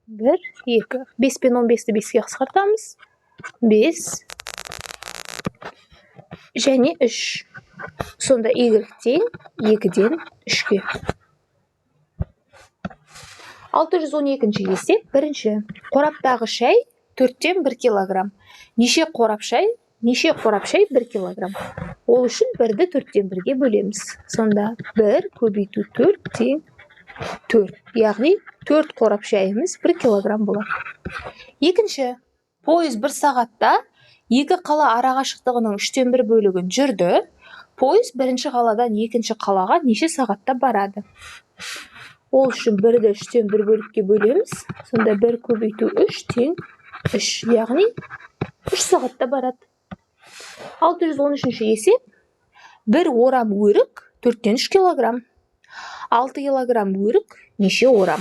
1, 2. 5 пен 15-ті 5-ке қысқартамыз. 5 және 3. Сонда y тең 2-ден 3-ке. 612-ші есеп. Бірінші. Қораптағы шай 4-тен 1 килограмм. Неше қорап шай 1 килограмм. Ол үшін 1-ді 4-тен 1-ге бөлеміз. Сонда 1 көбейту 4 тең 4. Яғни 4 қорап шайымыз 1 килограмм болады. Екінші. Пойыз 1 сағатта 2 қала арақашықтығының 3-тен 1 бөлігін жүрді. Пойыз бірінші қаладан екінші қалаға неше сағатта барады? Ол үшін 1-ді 3-тен 1 бөлікке бөлеміз. Сонда 1 көбейту 3 тең 3. Яғни 3 сағатта барады. 613-ші есеп. 1 орам өрік 4-тен 3 килограмм. 6 килограмм өрік неше орам?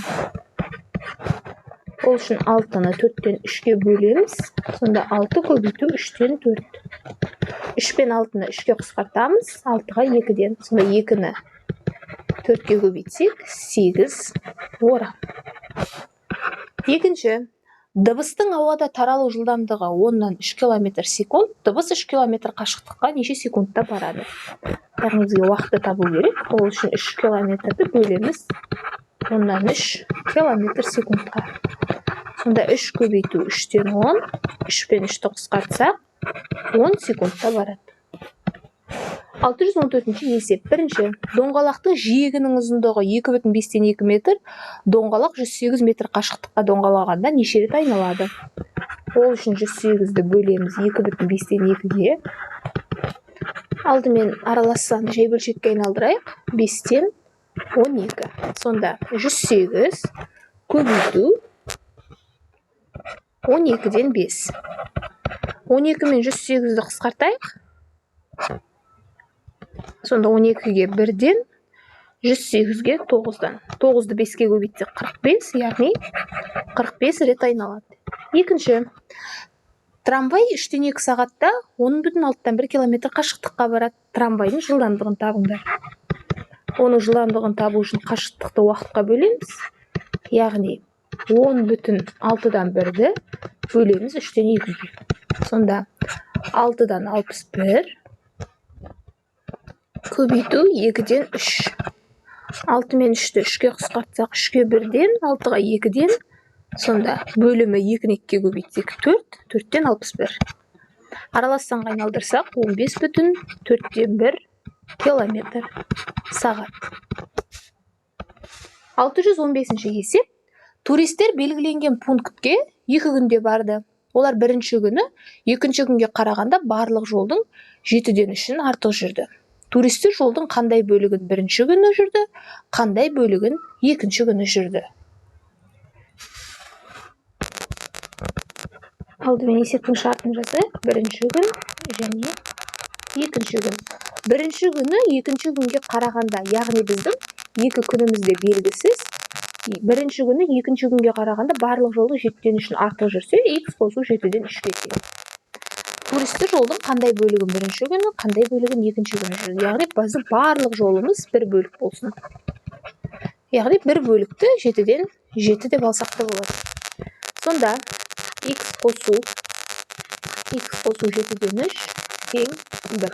Ол үшін 6-ны 4-тен 3-ке бөлеміз. Сонда 6 көбейту 3-тен 4. 3 пен 6-ны 3-ке қысқартамыз. 6-ға 2-ден. Сонда 2-ні 4-ке көбейтсек 8 орам. Екінші. Дыбыстың ауада таралу жылдамдығы 10-нан 3 км секунд. Дыбыс 3 км қашықтыққа неше секундта барады? Яғни бізге уақытты табу керек. Ол үшін 3 км-ді бөлеміз 10-нан 3 км секундқа. Сонда 3 көбейту 3-тен 10. 3 пен 3-ті қысқартсақ 10 секундта барады. 614-ші есеп. Бірінші. Доңғалақтың жиегінің ұзындығы 2,5-тен 2 метр. Доңғалақ 108 метр қашықтыққа доңғалағанда неше рет айналады? Ол үшін 108-ді бөлеміз 2,5-тен 2-ге. Алдымен аралас санды жай бөлшекке айналдырайық. 5-тен 12. Сонда 108 көбейту 12-ден 5. 12 мен 108-ді қысқартайық. Сонда 12-ге 1-ден 108-ге 9-дан. 9-ды 5-ке көбейтсек 45, яғни 45 рет айналады. Екінші. Трамвай 3-тен 2 сағатта 10,6-тан 1 км қашықтыққа барады. Трамвайдың жылдамдығын табыңдар. Оның жылдамдығын табу үшін қашықтықты уақытқа бөлеміз. Яғни 10,6-дан 1-ді бөлеміз 3-тен 2-ге. Сонда 6-дан 61 көбейту 2-ден 3. 6 мен 3-ті 3-ке қысқартсақ 3-ке 1-ден, 6-ға 2-ден. Сонда бөлімі 2-ні 2-ке көбейтсек 4, 4-тен 61. Аралас санға айналдырсақ 15,4-тен 1 км сағат. 615-ші есеп. Туристер белгіленген пунктке 2 күнде барды. Олар бірінші күні, екінші күнге қарағанда барлық жолдың 7-ден 3-ін артық жүрді. Туристер жолдың қандай бөлігін бірінші күні жүрді, қандай бөлігін екінші күні жүрді? Алдымен есептің шартын жазайық. Бірінші күн және екінші күн. Бірінші күні екінші күнге қарағанда, яғни біздің 2 күнімізде белгісіз. Бірінші күні екінші күнге қарағанда барлық жолдың 7-ден 3-ін артық жүрсе, x қосу 7-ден 3-ке тең. Туристер жолдың қандай бөлігін бірінші күні, қандай бөлігін екінші күні жүрді. Яғни біздің барлық жолымыз 1 бөлік болсын. Яғни 1 бөлікті 7-ден 7 деп алсақ та болады. Сонда x қосу 7-ден 3 тең 1.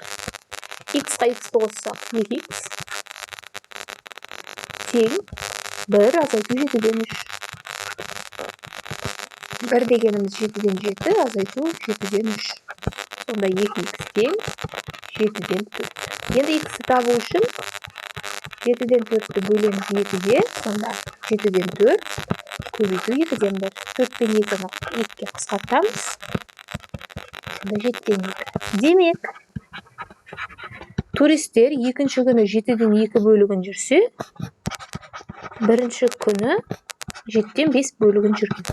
X-қа x-ті қоссақ 2x тең 1 азайту 7-ден 3. 1 дегеніміз 7-ден 7, азайту 7-ден 3. Сонда 2x тең 7-ден 4. Енді x-ті табу үшін 7-ден 4-ті бөлеміз 2-ге. Сонда 7-ден 4 көбейту 2-ден 1. 4 пен 2-ні 2-ке қысқартамыз. Сонда 7-ден 2. Демек, туристер екінші күні 7-ден 2 бөлігін жүрсе, бірінші күні 7-ден 5 бөлігін жүрген.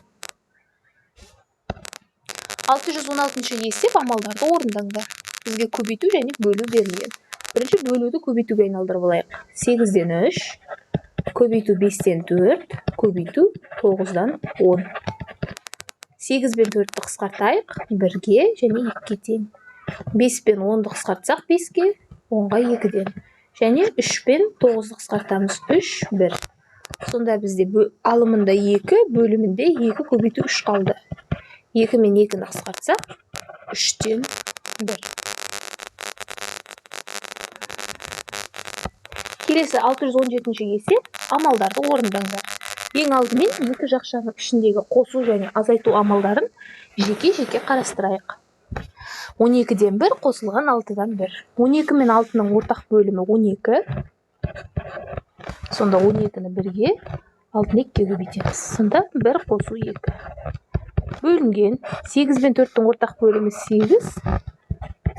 616-ші есеп. Амалдарды орындаңдар. Бізге көбейту және бөлу берілген. Бірінші бөлуді көбейтуге айналдырып алайық. 8-ден 3 көбейту 5-ден 4 көбейту 9-дан 10. 8 бен 4-ті қысқартайық 1-ге және 2-ге тең. 5 пен 10-ды қысқартсақ 5-ге, 10-ға 2-ден. Және 3 пен 9-ды қысқартамыз 3, 1. Сонда бізде алымында 2, бөлімінде 2 көбейту 3 қалды. 2 мен 2-ні қысқартсақ, 3-тен 1. Келесі 617-ші есеп амалдарды орындаңдар. Ең алдымен екі жақшаның ішіндегі қосу және азайту амалдарын жеке-жеке қарастырайық. 12-ден 1 қосылған 6-дан 1. 12 мен 6-ның ортақ бөлімі 12. Сонда 12-ні 1-ге, 6-ны 2-ге көбейтеміз. Сонда 1 қосу 2. Бөлінген 8 мен 4-дің ортақ бөлімі 8.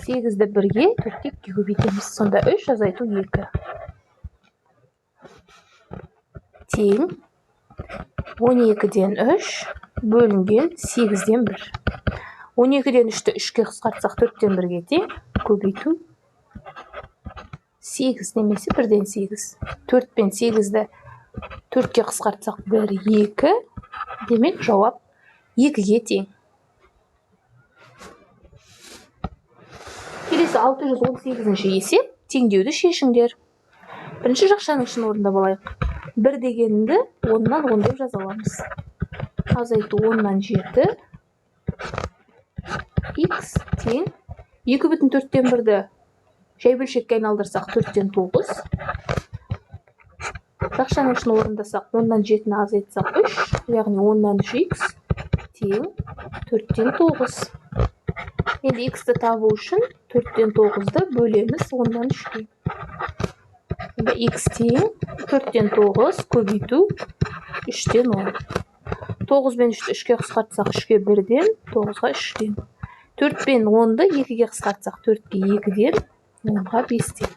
8-ді 1-ге, 4-ті 2-ге көбейтеміз. Сонда 3 азайту 2. Тең 12-ден 3 бөлінген 8-ден 1. 12-ден 3-ті 3-ке қысқартсақ 4-тен 1-ге тең, көбейту 8 немесе 1-ден 8. 4 пен 8-ді 4-ке қысқартсақ 1, 2. Демек жауап 2-ге тең. Келесі 618-ші есеп теңдеуді шешіңдер. Бірінші жақшаның ішін орындап алайық. 1 дегенді 10-нан 10 деп жаза аламыз. Азайту 10-нан 7. X тең 2,4-тен 1-ді жай бөлшекке айналдырсақ 4-тен 9. Жақшаның ішін орындасақ 10-нан 7-ні азайтсақ 3, яғни 10-нан 3x тең 4-тен 9. Енді x-ті табу үшін 4-тен 9-ды бөлеміз 10-нан 3-ке. X тең 4-тен 9 көбейту 3-тен 10. 9 бен 3-ті 3-ке қысқартсақ 3-ке 1-ден, 9-ға 3-тен. 4 бен 10-ды 2-ге қысқартсақ 4-ке 2-ден, 10-ға 5-тен.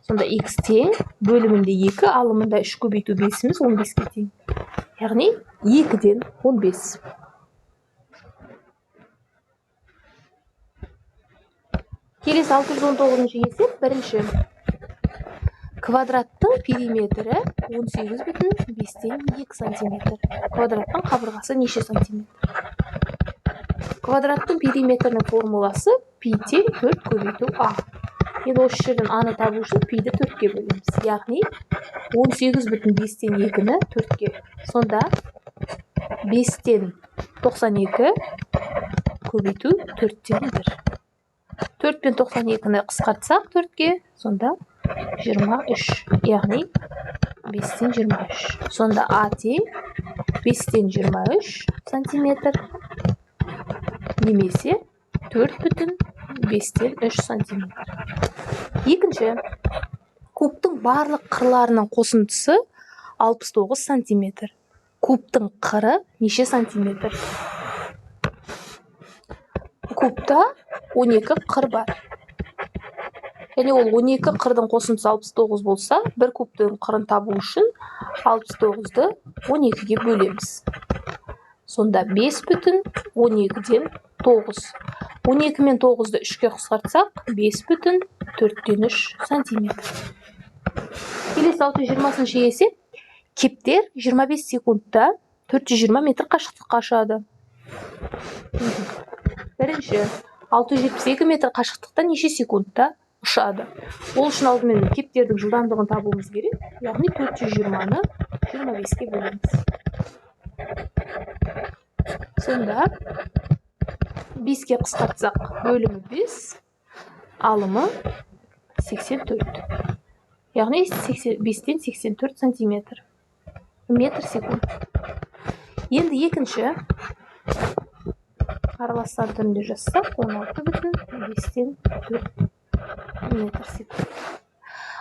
Сонда x тең бөлімінде 2, алымында 3 көбейту 5-іміз 15-ке тең. Яғни 2-ден 15. Келесі 619-ші есеп бірінші. Квадраттың периметрі 18,5-тен 2 см. Квадраттың қабырғасы неше сантиметр? Квадраттың периметрінің формуласы пи тең 4 көбейту а. Енді осы жерден аны табу үшін пиді 4-ке бөлеміз. Яғни 18,5-тен 2-ні 4-ке. Сонда 5-тен 92 көбейту 4-тен 1. 4 пен 92-ні қысқартсақ 4-ке, сонда 23, яғни 5-тен 23. Сонда А тең 5-тен 23 сантиметр, немесе 4,5-тен 3 сантиметр. Екінші, кубтың барлық қырларының қосындысы 69 сантиметр. Кубтың қыры неше сантиметр? Кубта 12 қыр бар. Және ол 12 қырдың қосындысы 69 болса, бір кубтың қырын табу үшін 69-ды 12-ге бөлеміз. Сонда 5,12-ден 9. 12 мен 9-ды 3-ке қысқартсақ, 5,4-тен 3 сантиметр. Келесі 620-ші есеп. Кептер 25 секундта 420 метр қашықтыққа ұшады. Бірінші, 672 метр қашықтықта неше секундта ұшады? Ол үшін алдымен кептердің жылдамдығын табуымыз керек. Яғни 420-ны 25-ке бөлеміз. Сонда 5-ке қысқартсақ бөлімі 5, алымы 84. Яғни 5-тен 84 сантиметр. Метр секунд. Енді екінші, араластан түрінде жазсақ 16,5-тен 4 метр секунд.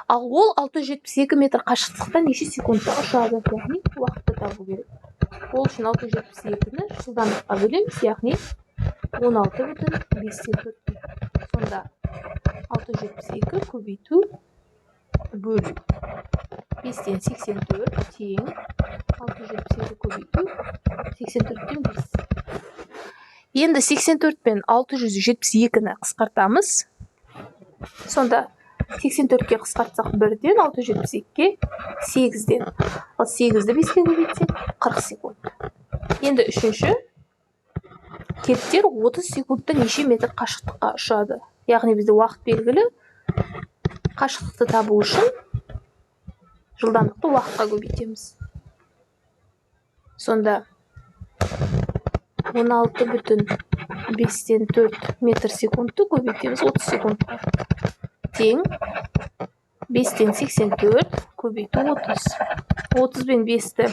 Ал ол 672 метр қашықтықта неше секундта ұшады? Яғни уақытты табу керек. Ол үшін 672-ні жылдамдыққа бөлеміз, яғни 16,5-тен 4. Сонда 672 көбейту бөлу 5-тен 84 тең 672 көбейту 84-тен 5. Енді 84 пен 672-ні қысқартамыз. Сонда 84-ке қысқартсақ 1-ден, 672-ке 8-ден. Ал 8-ді 5-ке көбейтсек 40 секунд. Енді үшінші, кептер 30 секундта неше метр қашықтыққа ұшады? Яғни бізде уақыт белгілі. Қашықтықты табу үшін жылдамдықты уақытқа көбейтеміз. Сонда 16,5-тен 4 метр секундты көбейтеміз 30 секундқа. Тең 5-тен 84 көбейту 30. 30 бен 5-ті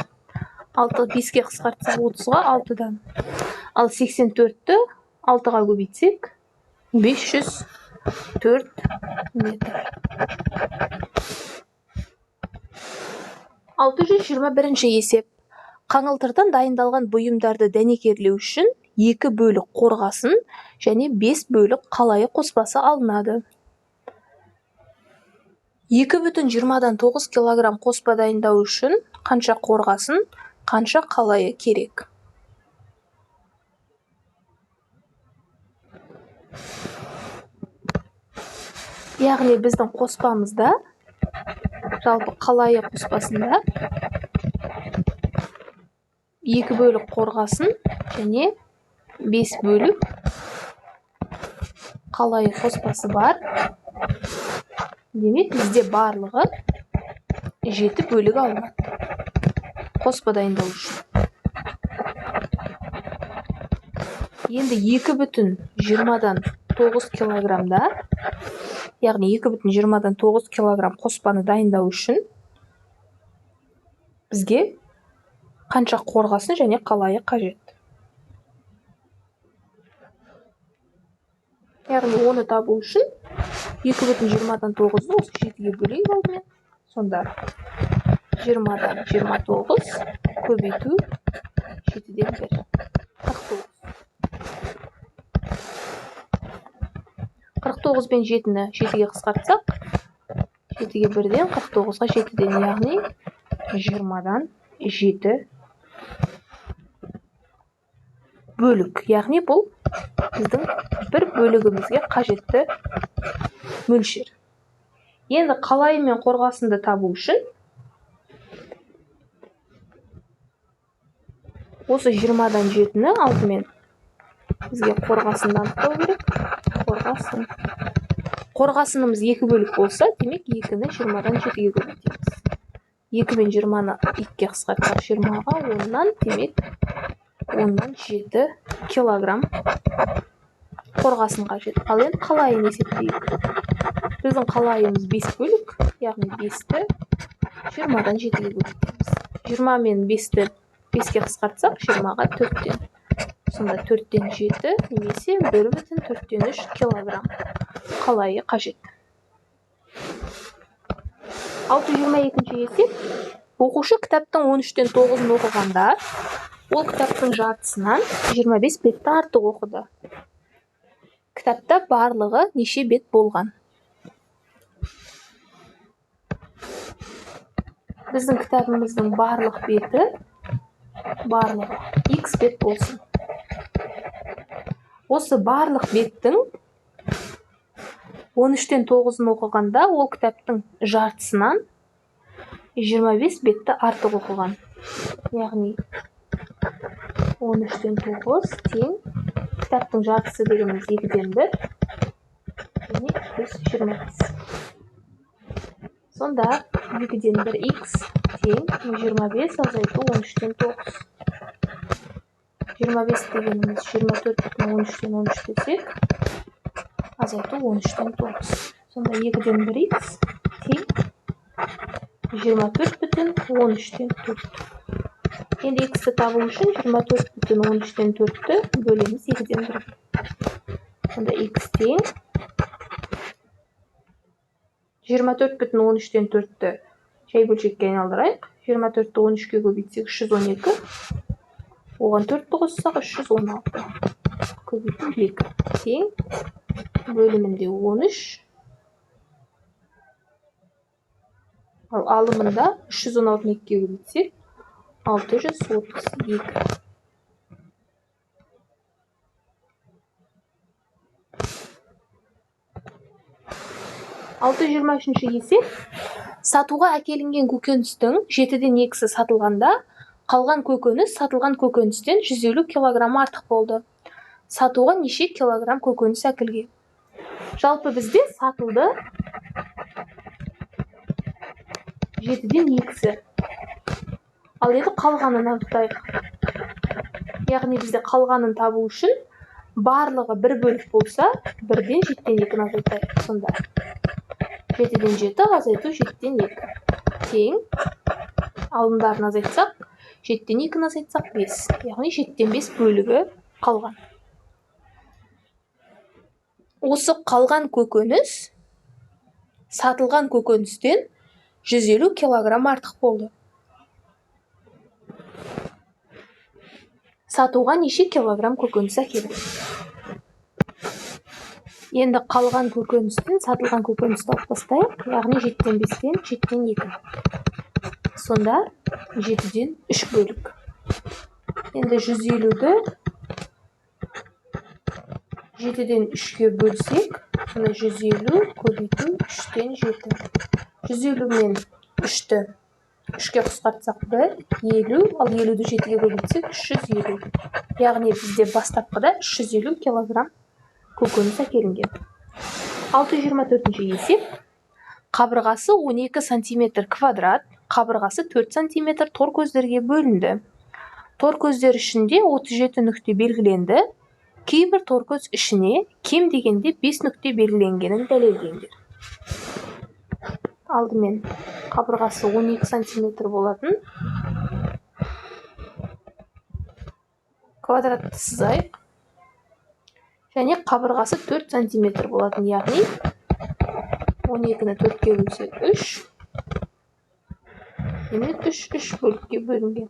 5-ке қысқартсақ 30-ға 6-дан. Ал 84-ті 6-ға көбейтсек 504 метр. 621 есеп. Қаңылтырдан дайындалған бұйымдарды дәнекерлеу үшін 2 бөлік қорғасын және 5 бөлік қалайы қоспасы алынады. 2,20-9 килограмм қоспа дайындау үшін қанша қорғасын, қанша қалайы керек? Яғни біздің қоспамызда, жалпы қалайы қоспасында 2 бөлік қорғасын және 5 бөлік қалайы қоспасы бар. Демек, бізде барлығы 7 бөлік алынады қоспа дайындау үшін. Енді 2,20-9 килограммда, яғни 2,20-9 килограмм қоспаны дайындау үшін бізге қанша қорғасын және қалайы қажет? Яғни оны табу үшін 2,20-9-ды осы 7-ге бөлейік алдымен. Сонда 20-дан 29 көбейту 7-ден 1. 49 бен 7-ні 7-ге қысқартсақ, 7-ге 1-ден 49-ға 7-ден, яғни 20-дан 7 бөлік. Яғни бұл біздің бір бөлігімізге қажетті мөлшер. Енді қалайы мен қорғасынды табу үшін осы 20-дан 7-ні алдымен бізге қорғасынды анықтау керек. Қорғасынымыз 2 бөлік болса, демек 2-ні 20-дан 7-ге көбейтеміз. 2 мен 20-ны 2-ге қысқартсақ 20-ға 10-нан, демек 10-нан 7 килограмм қорғасын қажет. Ал енді қалайын есептейік. Біздің қалайымыз 5 бөлік, яғни 5-ті 20-дан 7-ге көбейтеміз. 20 мен 5-ті 5-ге қысқартсақ 20-ға 4-тен. Сонда 4-тен 7 немесе 1,4-тен 3 килограмм қалайы қажет. 622 есеп. Оқушы кітаптың 13-тен 9-ын оқығанда, ол кітаптың жартысынан 25 бетті артық оқыды. Кітапта барлығы неше бет болған? Біздің кітабымыздың барлық беті барлығы X бет болсын. Осы барлық беттің 13-тен 9-ын оқығанда, ол кітаптың жартысынан 25 бетті артық оқыған. Яғни 13-тен 9 тең кітаптың жартысы дегеніміз 2-ден 1 және 25. Сонда 2-ден 1 X тең 25 азайту 13-тен 9. 25 дегеніміз 24,13-тен 13 десек, азайту 13-тен 9. Сонда 2-ден 1 X тең 24,13-тен 4. Енді X-ті табу үшін 24,13-тен 4-ті бөлеміз 2-ден 1. Сонда X тең 24,13-тен 4-ті жай бөлшекке айналдырайық. 24-ті 13-ке көбейтсек 312, оған 4-ті қоссақ 316. Көбейту 2 тең бөлімінде 13. Ал алымында 316-ны 2-ге көбейтсек 632. Алты 23 есеп. Сатуға әкелінген көкөністің 7-ден 2-сі сатылғанда, қалған көкөніс сатылған көкөністен 150 килограмм артық болды. Сатуға неше килограмм көкөніс әкелген? Жалпы бізде сатылды 7-ден 2-сі. Ал енді қалғанын анықтайық. Яғни бізде қалғанын табу үшін барлығы 1 бөлік болса, 1-ден 7-ден 2-ні азайтайық. Сонда 7-ден 7 азайту 7-ден 2 тең. Алымдарын азайтсақ, 7-ден 2-ні азайтсақ 5. Яғни 7-ден 5 бөлігі қалған. Осы қалған көкөніс сатылған көкөністен 150 килограмм артық болды. Сатуға неше килограмм көкөніс әкелді? Енді қалған көкөністен сатылған көкөністі алып тастайық. Яғни 7-ден 5-тен 7-ден 2. Сонда 7-ден 3 бөлік. Енді 150-ді 7-ден 3-ке бөлсек, 150 көбейту 3-ден 7. 150 мен 3-ті 3-ке қысқартсақ 1, 50, ал 50-ді 7-ге көбейтсек 350. Яғни бізде бастапқыда 350 килограмм көкөніс әкелінген. 624-ші есеп. Қабырғасы 12 сантиметр квадрат, қабырғасы 4 сантиметр тор көздерге бөлінді. Тор көздер ішінде 37 нүкте белгіленді. Кейбір тор көз ішіне кем дегенде 5 нүкте белгіленгенін дәлелдеңдер. Алдымен қабырғасы 12 сантиметр болатын квадратты сызайық. Және қабырғасы 4 сантиметр болатын, яғни 12-ні 4-ке бөлсек 3. Демек 3 бөлікке бөлінген.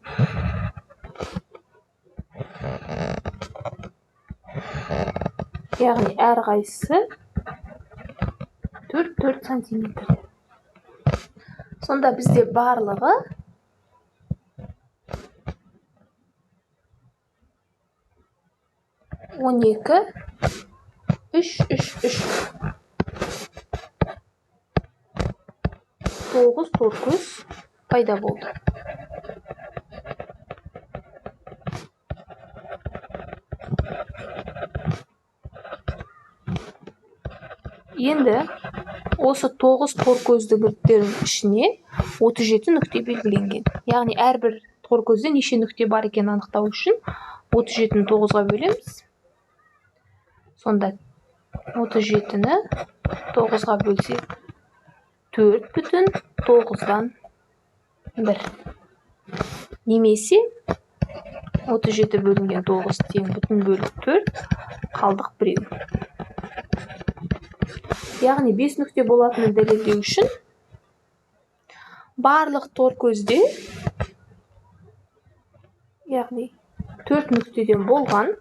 Яғни әрқайсысы 4 сантиметр. Сонда бізде барлығы 12, 3. 9 тор көз пайда болды. Енді осы 9 тор көздігінің ішіне 37 нүкте белгіленген. Яғни әрбір тор көзде неше нүкте бар екенін анықтау үшін 37-ні 9-ға бөлеміз. Сонда 37-ні 9-ға бөлсек 4,9-дан 1. Немесе 37 бөлінген 9 тең бүтін бөлік 4, қалдық 1. Яғни 5 нүкте болатынын дәлелдеу үшін барлық тор көзде, яғни 4 нүктеден болған,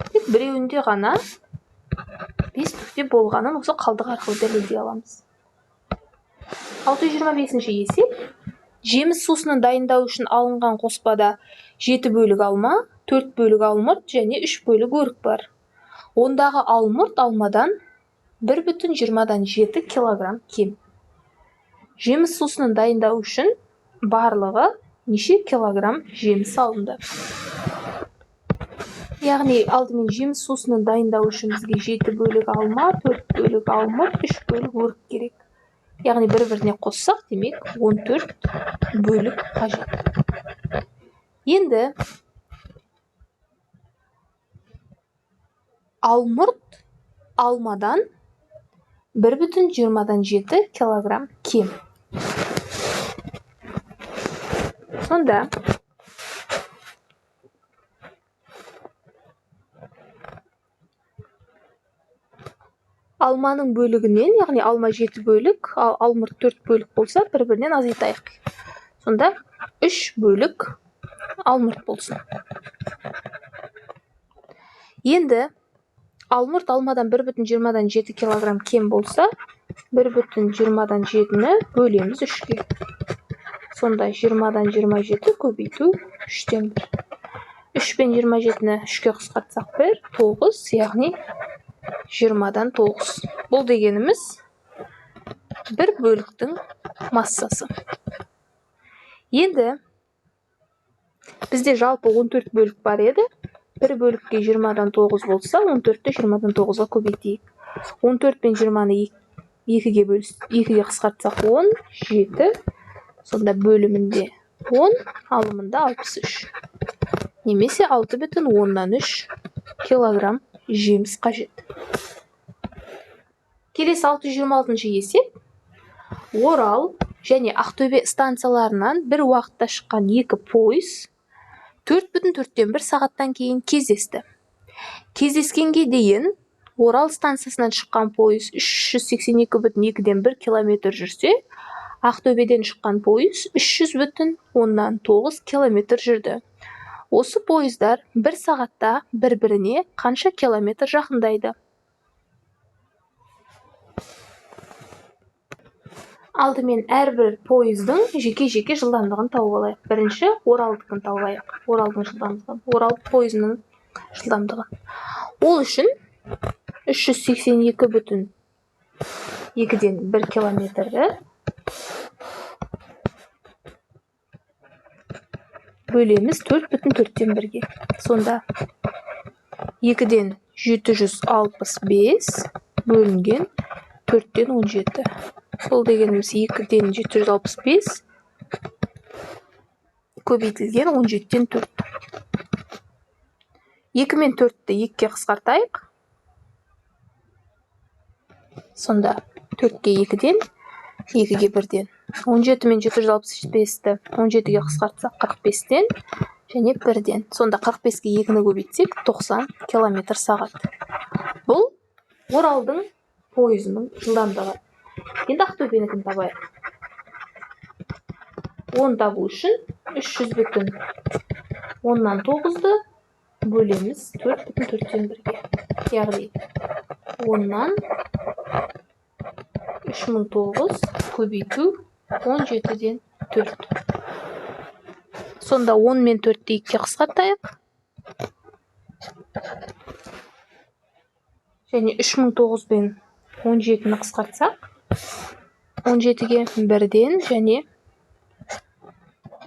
тек біреуінде ғана 5 нүкте болғанын осы қалдық арқылы дәлелдей аламыз. 625-ші есеп. Жеміс сусынын дайындау үшін алынған қоспада 7 бөлік алма, 4 бөлік алмұрт және 3 бөлік өрік бар. Ондағы алмұрт алмадан 1,20-7 килограмм кем. Жеміс сусынын дайындау үшін барлығы неше килограмм жеміс алынды? Яғни алдымен жеміс сусынын дайындау үшін бізге 7 бөлік алма, 4 бөлік алмұрт, 3 бөлік өрік керек. Яғни бір-біріне қоссақ, демек 14 бөлік қажет. Енді алмұрт алмадан 1,20-7 килограмм кем. Сонда алманың бөлігінен, яғни алма 7 бөлік, ал алмұрт 4 бөлік болса, бір-бірінен азайтайық. Сонда 3 бөлік алмұрт болсын. Енді алмұрт алмадан 1,20-7 килограмм кем болса, 1,20-7-ні бөлеміз 3-ке. Сонда 20-27 көбейту 3-тен 1. 3 пен 27-ні 3-ке қысқартсақ 1, 9, яғни 20-9. Бұл дегеніміз бір бөліктің массасы. Енді бізде жалпы 14 бөлік бар еді. Бір бөлікке 20-9 болса, 14-ті 20-9-ға көбейтейік. 14 пен 20-ны екіге қысқартсақ 10, 7. Сонда бөлімінде 10, алымында 63. Немесе 6,3 килограмм жеміс қажет. Келесі 626 есеп. Орал және Ақтөбе станцияларынан бір уақытта шыққан 2 пойыз 4,4 сағаттан кейін кездесті. Кездескенге дейін Орал станциясынан шыққан пойыз 382,1 километр жүрсе, Ақтөбеден шыққан пойыз 300,9 километр жүрді. Осы пойыздар бір сағатта бір-біріне қанша километр жақындайды? Алдымен әрбір пойыздың жеке-жеке жылдамдығын тауып алайық. Бірінші Оралдықын тауып алайық. Оралдың жылдамдығын, Орал пойызының жылдамдығын. Ол үшін 382,2-ден 1 километрді бөлеміз 4,4-тен 1-ге. Сонда 2-ден 765 бөлінген 4-тен 17. Сол дегеніміз 2-ден 765 көбейтілген 17-тен 4. 2 мен 4-ті 2-ге қысқартайық. Сонда 4-ге 2-ден, 2-ге 1-ден. 17 мен 765-ті 17-ге қысқартсақ 45-тен және 1-ден. Сонда 45-ге 2-ні көбейтсек 90 километр сағат. Бұл Оралдың пойызының жылдамдығы. Енді Ақтөбенікін табайық. 10 табу үшін 300,9-ды бөлеміз 4,4-тен 1-ге. Яғни 10-нан 3009 көбейту 17-ден 4. Сонда 10 мен 4-ті 2-ге қысқартайық. Және 3009 бен 17-ні қысқартсақ, 17-ге 1-ден және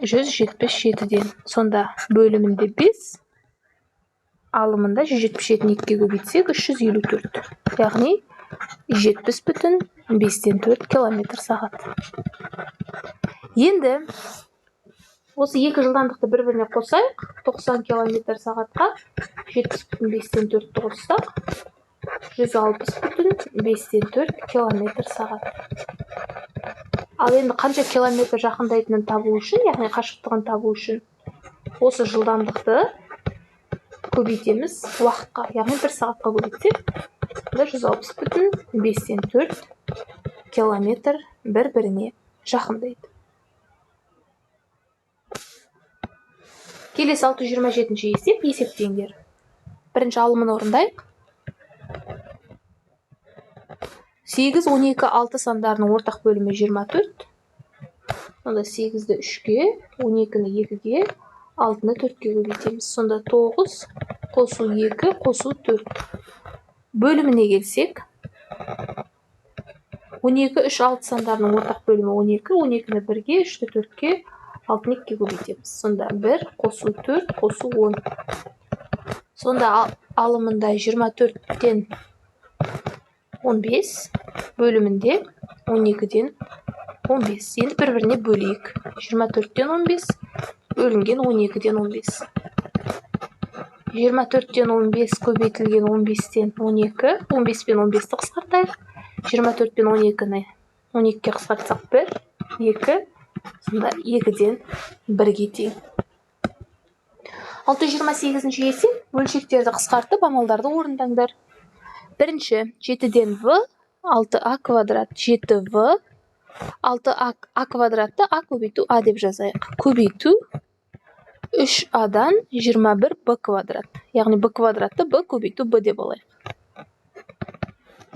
177-ден. Сонда бөлімінде 5, алымында 177-ні 2-ге көбейтсек 354. Яғни 70,5-тен 4 километр сағат. Енді осы екі жылдамдықты бір-біріне қосайық. 90 километр сағатқа 70,5-тен 4-ті қоссақ, 160,5-тен 4 километр сағат. Ал енді қанша километр жақындайтынын табу үшін, яғни қашықтығын табу үшін, осы жылдамдықты көбейтеміз уақытқа, яғни 1 сағатқа көбейтсек, 160,5-тен 4 километр бір-біріне жақындайды. Келесі 627 есеп, есептеңдер. Бірінші алымын орындайық. 8, 12, 6 сандарының ортақ бөлімі 24. Сонда 8-ді 3-ге, 12-ні 2-ге, 6-ны 4-ге көбейтеміз. Сонда 9 қосу 2 қосу 4. Бөліміне келсек, 12, 3, 6 сандарының ортақ бөлімі 12, 12-ні 1-ге, 3-ті 4-ге, 6-ны 2-ге көбейтеміз. Сонда 1 қосу 4 қосу 10. Сонда алымында 24-тен 15, бөлімінде 12-ден 15. Енді бір-біріне бөлейік. 24-тен 15 бөлінген 12-ден 15. 24-тен 15 көбейтілген 15-тен 12. 15 пен 15-ті қысқартайық. 24 пен 12-ні 12-ге қысқартсақ 1, 2. Сонда 2-ден 1-ге тең. 628 есеп. Бөлшектерді қысқартып, амалдарды орындаңдар. Бірінші 7-ден v, 6a квадрат 7v, 6a квадратты a көбейту a деп жазайық. Көбейту 3a-дан 21b квадрат. Яғни b квадратты b көбейту b деп алайық.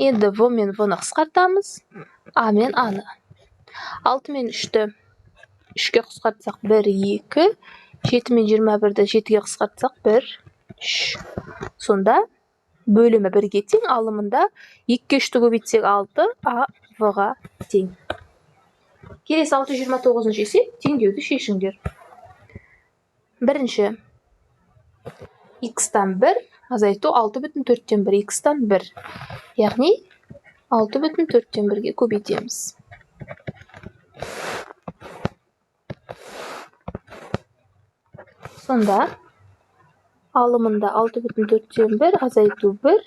Енді v мен v-ны қысқартамыз, a мен a-ны. 6 мен 3-ті 3-ге қысқартсақ 1, 2, 7 мен 21-ді 7-ге қысқартсақ 1, 3. Сонда бөлімі 1-ге тең, алымында 2-ге 3-ті көбейтсек 6, a v-ға тең. Келесі 629 есеп, теңдеуді шешіңдер. Бірінші, x-тан 1 азайту 6,4-тен 1, x-тан 1. Яғни 6,4-1 көбейтеміз. Сонда алымында 6,4-1 азайту 1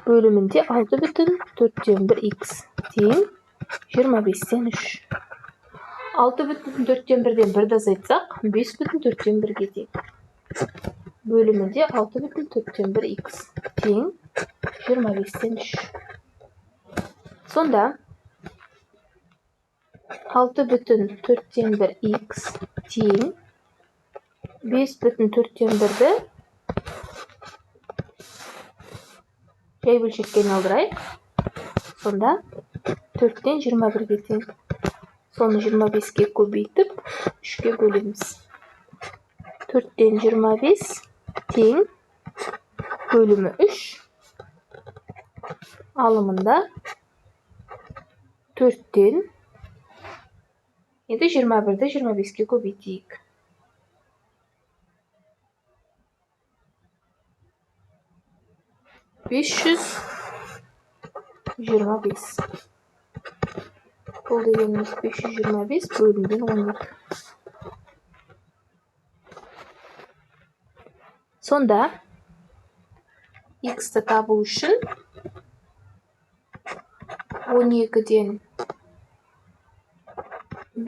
бөлімінде 6,4-1х тең 25-3. 6,4-1-ден 1-ді азайтсақ 5,4-1-ге тең. Бөлімінде 6,4-1х тең 25-3. Сонда 6,4-1х тең 5,4-1-ді жай бөлшекке айналдырайық. Сонда 4-тен 21-ге тең. Соны 25-ке көбейтіп 3-ке бөлеміз. 4-тен 25 тең бөлімі 3. Алымында 4-тен енді 21-ді 25-ке көбейтейік. 525. Бұл дегеніміз 525 бөлінген 12. Сонда x-ті табу үшін 12-ден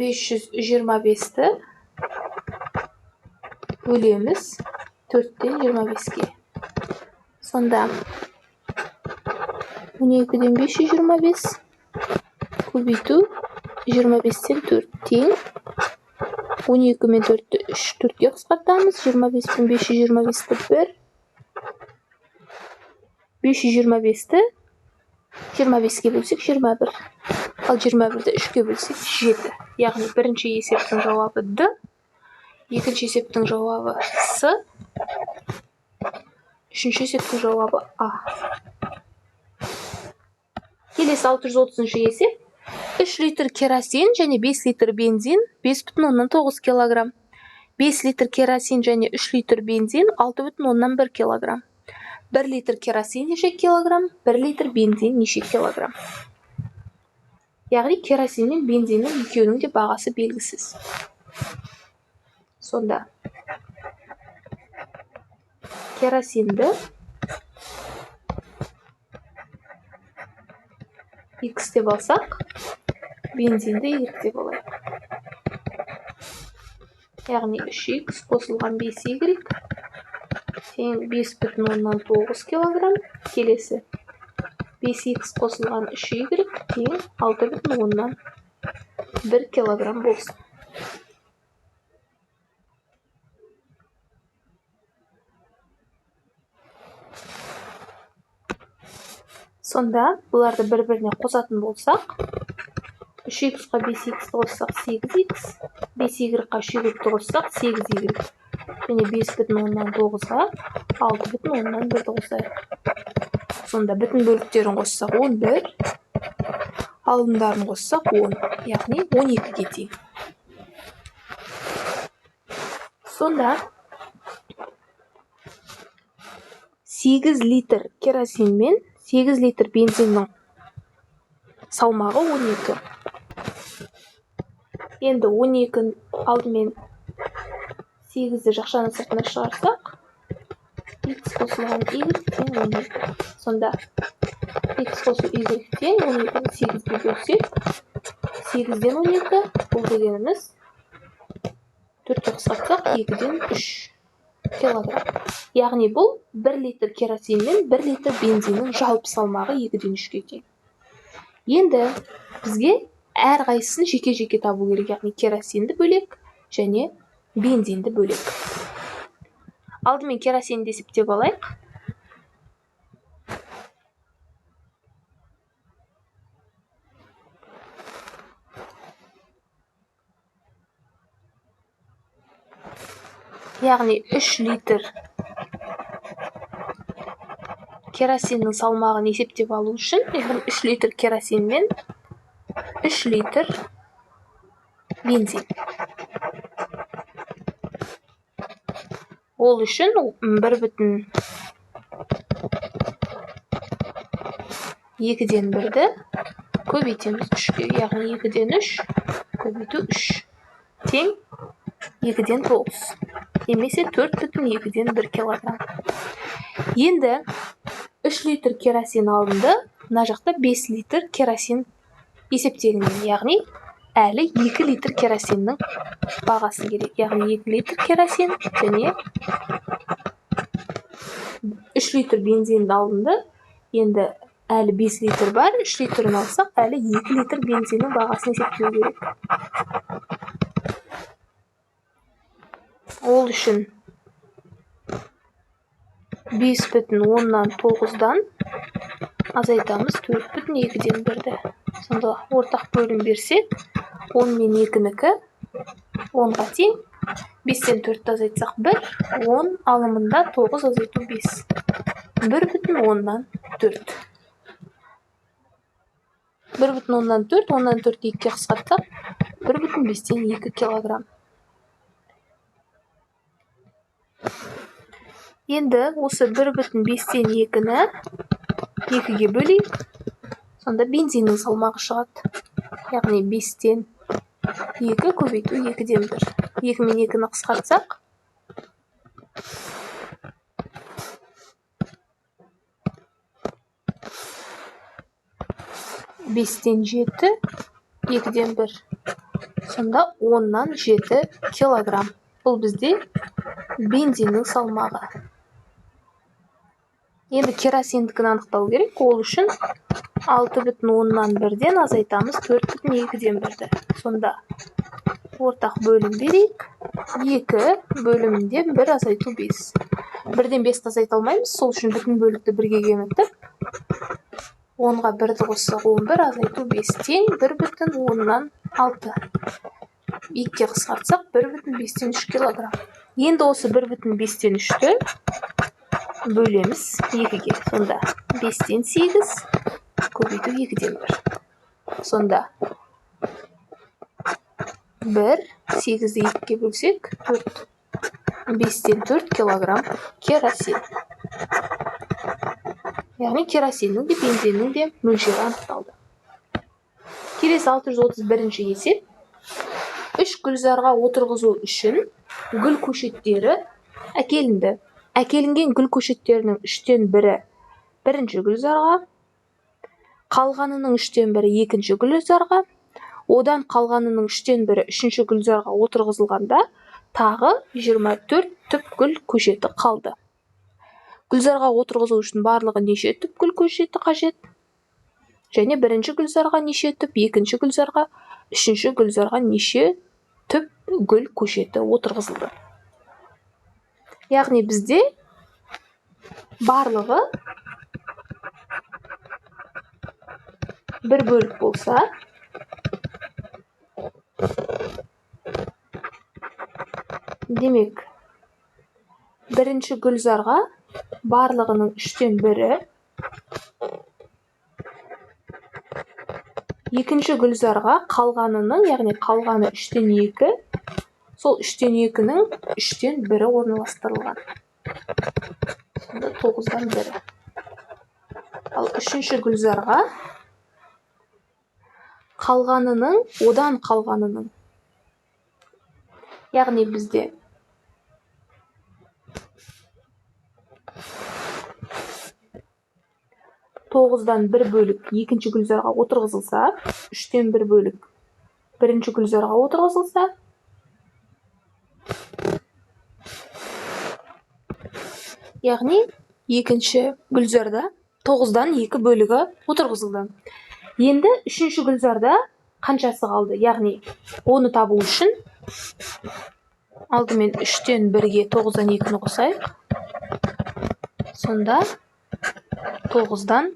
525-ті бөлеміз 4-тен 25-ке. Сонда 12-ден 525 көбейту 25-тен 4 тең. 12 мен 4-ті 4-ке қысқартамыз. 25 пен 525-ті 1. 525-ті 25-ке бөлсек 21. Ал 21-ді 3-ке бөлсек 7. Яғни бірінші есептің жауабы D, екінші есептің жауабы С, үшінші есептің жауабы А. Келесі 630-шы есеп. 3 литр керосин және 5 литр бензин 5,9 килограмм. 5 литр керосин және 3 литр бензин 6,1 килограмм. 1 литр керосин неше килограмм, 1 литр бензин неше килограмм. Яғни керосин мен бензиннің екеуінің де бағасы белгісіз. Сонда керосинді X деп алсақ, бензинді Y деп алайық. Яғни 3X қосылған 5Y тең 5,9 килограмм. Келесі 5X қосылған 3Y тең 6,1 килограмм болсын. Сонда бұларды бір-біріне қосатын болсақ, 3X-қа 5X қоссақ 8X, 5Y-ға 3Y қоссақ 8Y, және 5,9-ға 6,1 қосайық. Сонда бүтін бөліктерін қоссақ 11, алымдарын қоссақ 10, яғни 12-ге тең. Сонда 8 литр керосин мен 8 литр бензиннің салмағы 12. Енді 12 алдымен 8-ді жақшаның сыртына шығарсақ, X қосылған Y тең 12. Сонда X қосу Y тең 12-ні 8-ге бөлсек, 8-ден 12, бұл дегеніміз 4-ке қысқартсақ 2-ден 3 килограмм. Яғни бұл 1 литр керосин мен 1 литр бензиннің жалпы салмағы 2-ден 3-ке тең. Енді бізге әр қайсысын жеке-жеке табу керек, яғни керосинді бөлек және бензинді бөлек. Алдымен керосинді есептеп алайық. Яғни 3 литр керосиннің салмағын есептеп алу үшін, 3 литр керосин мен 3 литр бензин. Ол үшін 2-ден 1-ді көбейтеміз 3-ке. Яғни 2-ден 3 көбейту 3 тең 2-ден 9. Немесе 4,2-ден 1 килограмм. Енді 3 литр керосин алынды. Мына жақта 5 литр керосин есептелінген. Яғни әлі 2 литр керосиннің бағасын керек. Яғни 2 литр керосин және 3 литр бензин алынды. Енді әлі 5 литр бар. 3 литрін алсақ, әлі 2 литр бензиннің бағасын есептеу керек. Ол үшін 5,9-дан азайтамыз 4,2-ден 1-ді. Сонда ортақ бөлім берсек, 10 мен 2-нікі 10-ға тең. 5-тен 4-ті азайтсақ 1, 10 алымында 9 азайту 5. 1,10-дан 4. 1,10-дан 4, 10-дан 4-ті 2-ге қысқартсақ, 1,5-тен 2 килограмм. Енді осы 1,5-тен 2-ні 2-ге бөлейік. Сонда бензиннің салмағы шығады. Яғни 5-тен 2 көбейту 2-ден 1. 2 мен 2-ні қысқартсақ, 5-тен 7, 2-ден 1. Сонда 10-нан 7 килограмм. Бұл бізде бензиннің салмағы. Енді керосиндікін анықтау керек. Ол үшін 6,10-нан 1-ден азайтамыз 4,2-ден 1-ді. Сонда ортақ бөлім берейік. 2 бөлімінде 1 азайту 5. 1-ден 5-ті азайта алмаймыз. Сол үшін бүтін бөлікті 1-ге кемітіп, 10-ға 1-ді қоссақ 11 азайту 5 тең 1,10-нан 6. 2-ге қысқартсақ 1,5-тен 3 килограмм. Енді осы 1,5-тен 3-ті бөлеміз 2-ге. Сонда 5-тен 8 көбейту 2-ден 1. Сонда 1, 8-ді 2-ге бөлсек 4. 5-тен 4 килограмм керосин. Яғни керосиннің де бензиннің де мөлшері анықталды. Келесі 631-ші есеп. 3 гүлзарға отырғызу үшін гүл көшеттері әкелінді. Әкелінген гүл көшеттерінің 3-тен 1-і 1-ші гүлзарға, қалғанының 3-тен 1-і 2-ші гүлзарға, одан қалғанының 3-тен 1-і 3-ші гүлзарға отырғызылғанда тағы 24 түп гүл көшеті қалды. Гүлзарға отырғызу үшін барлығы неше түп гүл көшеті қажет? Және 1-ші гүлзарға неше түп, 2-ші гүлзарға, 3-ші гүлзарға неше түп гүл көшеті отырғызылды? Яғни бізде барлығы бір бөлік болса, демек 1-ші гүлзарға барлығының 3-тен 1-і, 2-ші гүлзарға қалғанының, яғни қалғаны 3-тен 2, сол 3-тен 2-нің 3-тен 1-і орналастырылған. Сонда 9-дан 1-і. Ал 3-ші гүлзарға қалғанының, одан қалғанының. Яғни бізде 9-дан 1 бөлік 2-ші гүлзарға отырғызылса, 3-тен 1 бөлік 1-ші гүлзарға отырғызылса, яғни 2-ші гүлзарда 9-дан 2 бөлігі отырғызылды. Енді 3-ші гүлзарда қаншасы қалды? Яғни оны табу үшін алдымен 3-тен 1-ге 9-дан 2-ні қосайық. Сонда 9-дан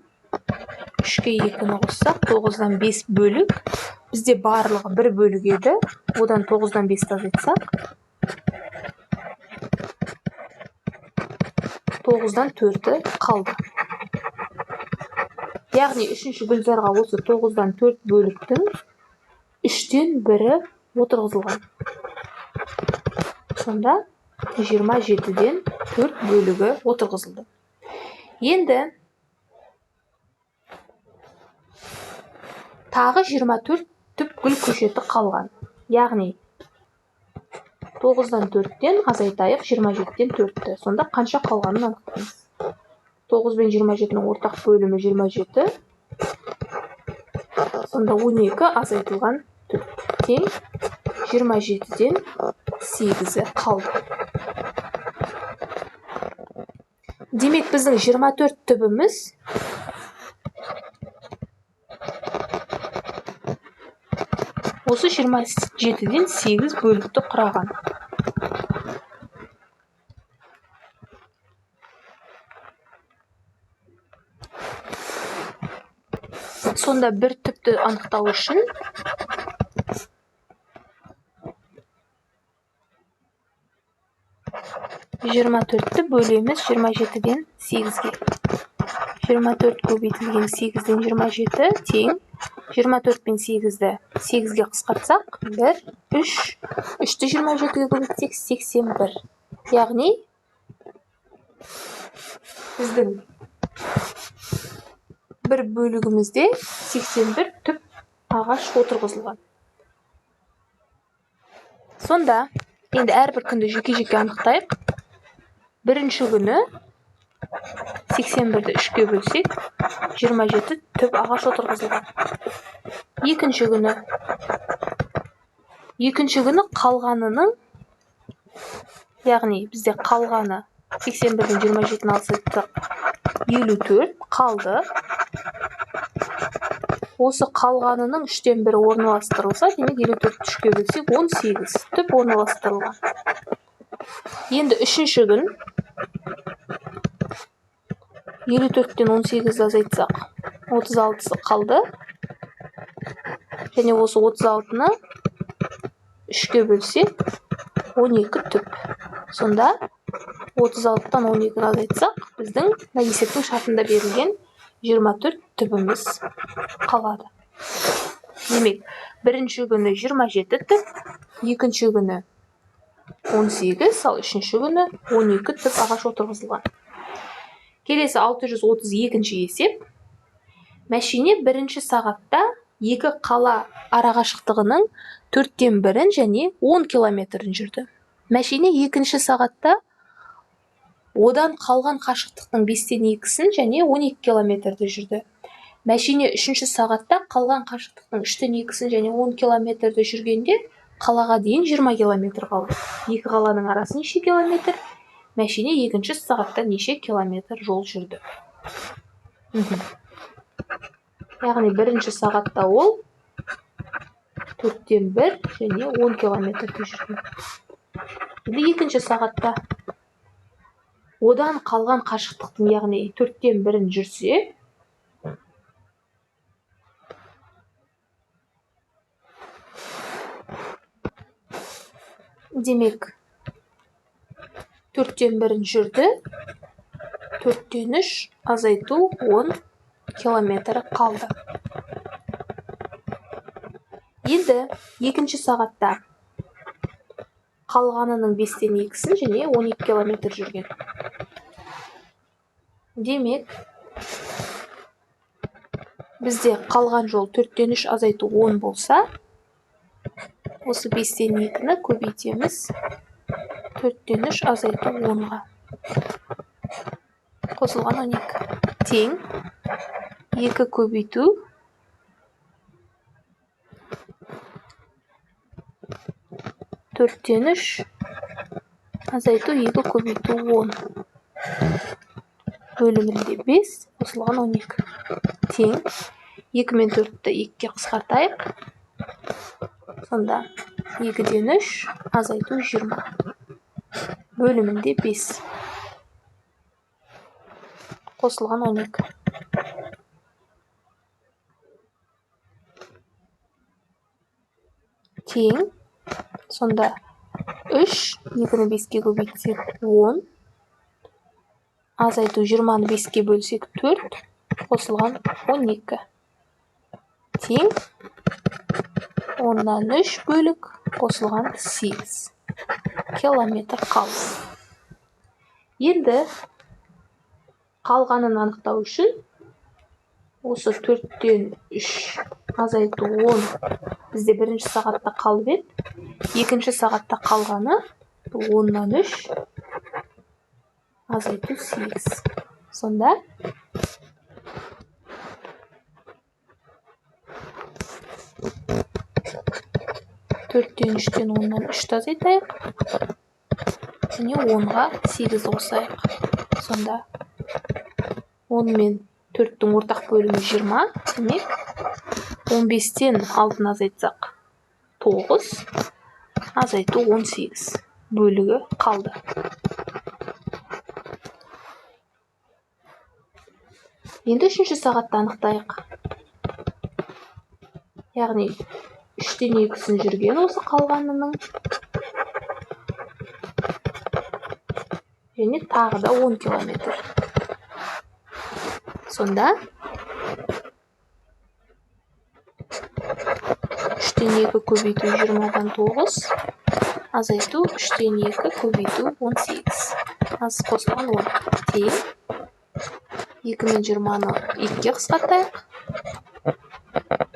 3-ге 2-ні қоссақ, 9-дан 5 бөлік. Бізде барлығы 1 бөлік еді. Одан 9-дан 5-ті азайтсақ, 9-дан 4-і қалды. Яғни 3-ші гүлзарға осы 9-дан 4 бөліктің 3-тен 1-і отырғызылған. Сонда 27-ден 4 бөлігі отырғызылды. Енді тағы 24 түп гүл көшеті қалған. Яғни 9-дан 4-тен азайтайық 27-тен 4-ті. Сонда қанша қалғанын анықтаймыз. 9 бен 27-ның ортақ бөлімі 27. Сонда 12 азайтылған 4 тең 27-ден 8-і қалды. Демек біздің 24 түбіміз осы 27-ден 8 бөлікті құраған. Сонда бір түпті анықтау үшін жиырма төртті бөлеміз 27-ден 8-ге. 24 көбейтілген 8-ден 27 тең 24 пен 8-ді 8-ге қысқартсақ 1, 3, 3-ті 27-ге көбейтсек 81. Яғни біздің бір бөлігімізде 81 түп ағаш отырғызылған. Сонда енді әрбір күнді жеке-жеке анықтайық. Бірінші күні 81-ді 3-ке бөлсек 27 түп ағаш отырғызылған. Екінші күні қалғанының, яғни бізде қалғаны 81-ден 27-ні алсақ 54 қалды. Осы қалғанының 3-тен 1 орналастырылса, демек 54-ті 3-ке бөлсек 18 түп орналастырылған. Енді үшінші күн 54-тен 18-ді азайтсақ 36-сы қалды. Және осы 36-ны 3-ке бөлсек 12 түп. Сонда 36-тан 12-ні азайтсақ, біздің есептің шартында берілген 24 түбіміз қалады. Демек, бірінші күні 27 түп, екінші күні 18, ал үшінші күні 12 түп ағаш отырғызылған. Келесі 632-ші есеп. Мәшине бірінші сағатта екі қала арақашықтығының 4-тен 1-ін және 10 километрін жүрді. Мәшине екінші сағатта одан қалған қашықтықтың 5-тен 2-сін және 12 километрді жүрді. Мәшине үшінші сағатта қалған қашықтықтың 3-тен 2-сін және 10 километрді жүргенде қалаға дейін 20 километр қалды. Екі қаланың арасы неше километр? Мәшине екінші сағатта неше километр жол жүрді? Яғни бірінші сағатта ол 4-тен 1 және 10 километрді жүрді. Енді екінші сағатта одан қалған қашықтықтың, яғни 4-тен 1-ін жүрсе, демек 4-тен 1-ін жүрді, 4-тен 3 азайту 10 километр қалды. Енді екінші сағатта қалғанының 5-тен 2-сін және 12 километр жүрген. Демек, бізде қалған жол 4-тен 3 азайту 10 болса, осы 5-тен 2-ні көбейтеміз 4-тен 3 азайту 10-ға. Қосылған 12. Тең 2 көбейту 4-тен 3 азайту 2 көбейту 10. Бөлімінде 5, қосылған 12. Тең 2 мен 4-ті 2-ге қысқартайық. Сонда 2-ден 3 азайту 20. Бөлімінде 5. Қосылған 12. Тең, сонда 3, 2-ні 5-ге көбейтсек 10, азайту 20-ны 5-ге бөлсек 4, қосылған 12. Тең, 10-нан 3 бөлік, қосылған 8 километр қалды. Енді қалғанын анықтау үшін осы 4-тен 3 азайту 10 бізде бірінші сағатта қалып еді. Екінші сағатта қалғаны 10-нан 3 азайту 8. Сонда 4-тен 3-тен 10-нан 3 азайтайық. Және 10-ға 8 қосайық. Сонда 10 мен 4-тің ортақ бөлімі 20. Демек 15-тен 6-ны азайтсақ 9 азайту 18 бөлігі қалды. Енді үшінші сағатты анықтайық. Яғни 3-тен 2-сін жүрген осы қалғанының. Және тағы да 10 километр. Сонда 3-тен 2 көбейту 20-дан 9 азайту 3-тен 2 көбейту 18. Аз қосылған 10. Тең 2 мен 20-ны 2-ге қысқартайық.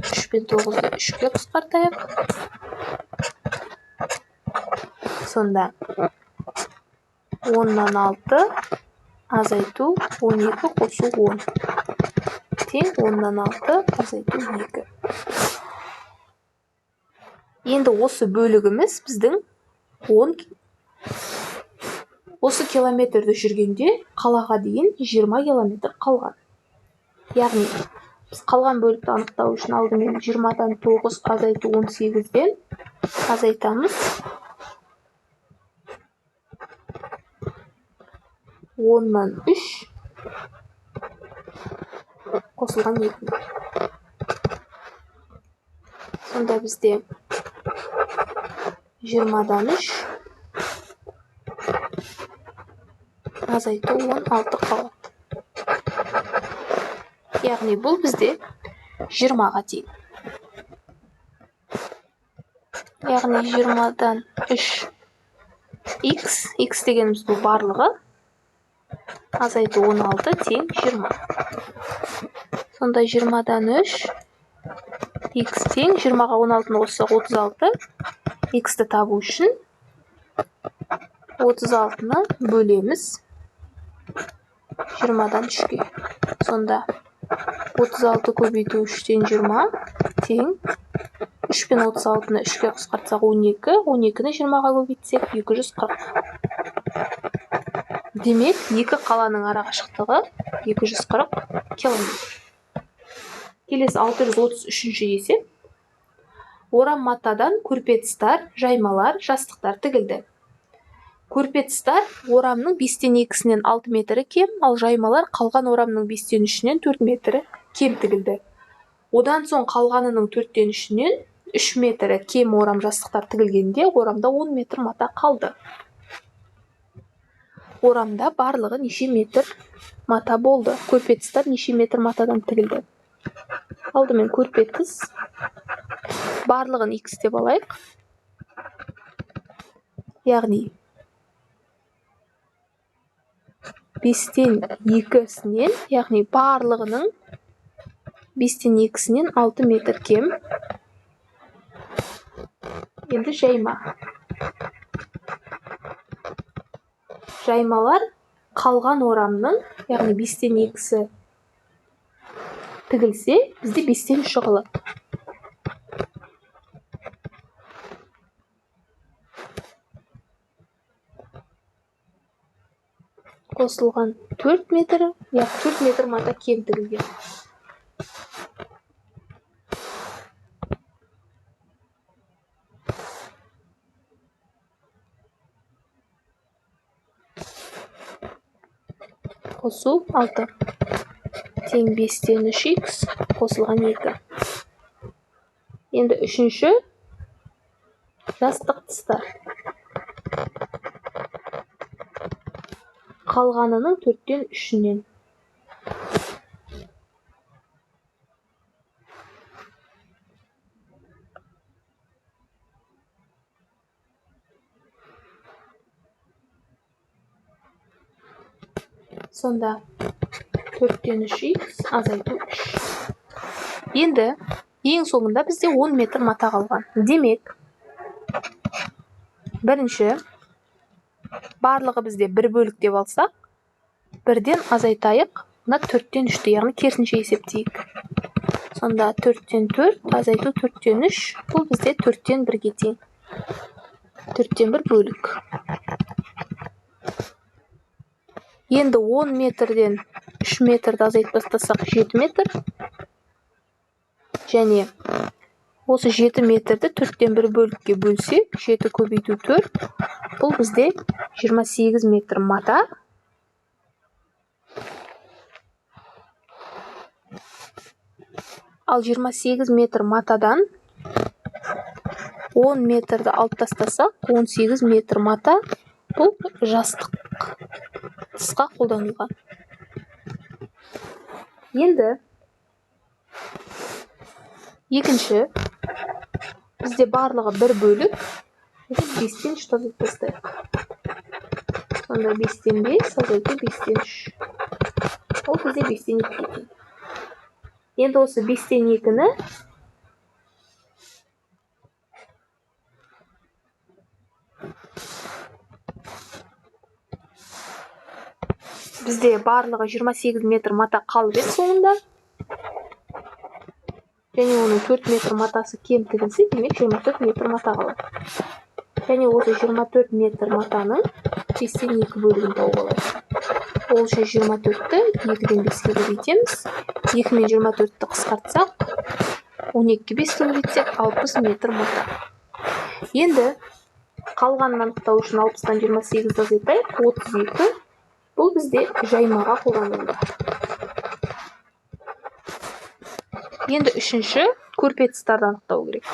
3 пен 9-ды 3-ге қысқартайық. Сонда 10-нан 6 азайту 12 қосу 10. Тең 10-нан 6 азайту 2. Енді осы бөлігіміз біздің 10 осы километрді жүргенде қалаға дейін 20 километр қалған. Яғни біз қалған бөлікті анықтау үшін алдымен 20-дан 9 азайту 18-ден азайтамыз. 10-нан 3 қосылған 2. Сонда бізде 20-дан 3 азайту 16 қалады. Яғни бұл бізде 20-ға тең. Яғни 20-дан 3 x дегеніміз бұл барлығы азайту 16 тең 20. Сонда 20-дан 3 x тең 20-ға 16-ны қоссақ 36. X-ті табу үшін 36-ны бөлеміз 20-дан 3-ге. Сонда 36 көбейту 3-тен 20 тең 3 пен 36-ны 3-ге қысқартсақ 12. 12-ні 20-ға көбейтсек 240. Демек, екі қаланың арақашықтығы 240 километр. Келесі 633-ші есеп. Орам матадан көрпе-тыстар, жаймалар, жастықтар тігілді. Көрпе-тыстар орамның 5-тен 2-сінен 6 метрі кем, ал жаймалар қалған орамның 5-тен 3-нен 4 метрі кем тігілді. Одан соң қалғанының 4-тен 3-нен 3 метрі кем орам жастықтар тігілгенде орамда 10 метр мата қалды. Орамда барлығы неше метр мата болды? Көрпе-тыстар неше метр матадан тігілді? Алдымен көрпе-тыс барлығын x деп алайық. Яғни 5-тен 2-сінен, яғни барлығының 5-тен 2-сінен 6 метр кем. Енді жайма. Жаймалар қалған орамның, яғни 5-тен 2-сі тігілсе, бізде 5-тен 3 қалады. Қосылған 4 метр, 4 метр мата кем тігілген. Қосу 6. Тең 5-тен 3x қосылған 2. Енді үшінші жастық тыстар. Қалғанының 4-тен 3-нен. Сонда 4-тен 3x азайту 3. Енді ең соңында бізде 10 метр мата қалған. Демек, бірінші барлығы бізде 1 бөлік деп алсақ, 1-ден азайтайық, мына 4-тен 3-ті, яғни керісінше есептейік. Сонда 4-тен 4 азайту 4-тен 3, бұл бізде 4-тен 1-ге тең. 4-тен 1 бөлік. Енді 10 метрден 3 метрді азайтып тастасақ 7 метр. Және осы 7 метрді 4-тен 1 бөлікке бөлсек, 7 көбейту 4, бұл бізде 28 метр мата. Ал 28 метр матадан 10 метрді алып тастасақ, 18 метр мата, бұл жастық тысқа қолданылған. Енді екінші, бізде барлығы 1 бөлік, 5-тен 3 азайтып тастайық. Сонда 5-тен 5 азайту 5-тен 3. Ол бізде 5-тен 2 тең. Енді осы 5-тен 2-ні бізде барлығы 28 метр мата қалып еді соңында. Және оның 4 метр матасы кемтігілсе, демек 24 метр мата қалады. Және осы 24 метр матаның 5-тен 2 бөлігін тауып алайық. Ол үшін 24-ті 2-ден 5-ке көбейтеміз. 2 мен 24-ті қысқартсақ, 12-ге 5-ті көбейтсек 60 метр мата. Енді қалғанын анықтау үшін 60-тан 28-ді азайтайық, 32. Бұл бізде жаймаға қолданылды. Енді үшінші, көрпе тұстарды анықтау керек.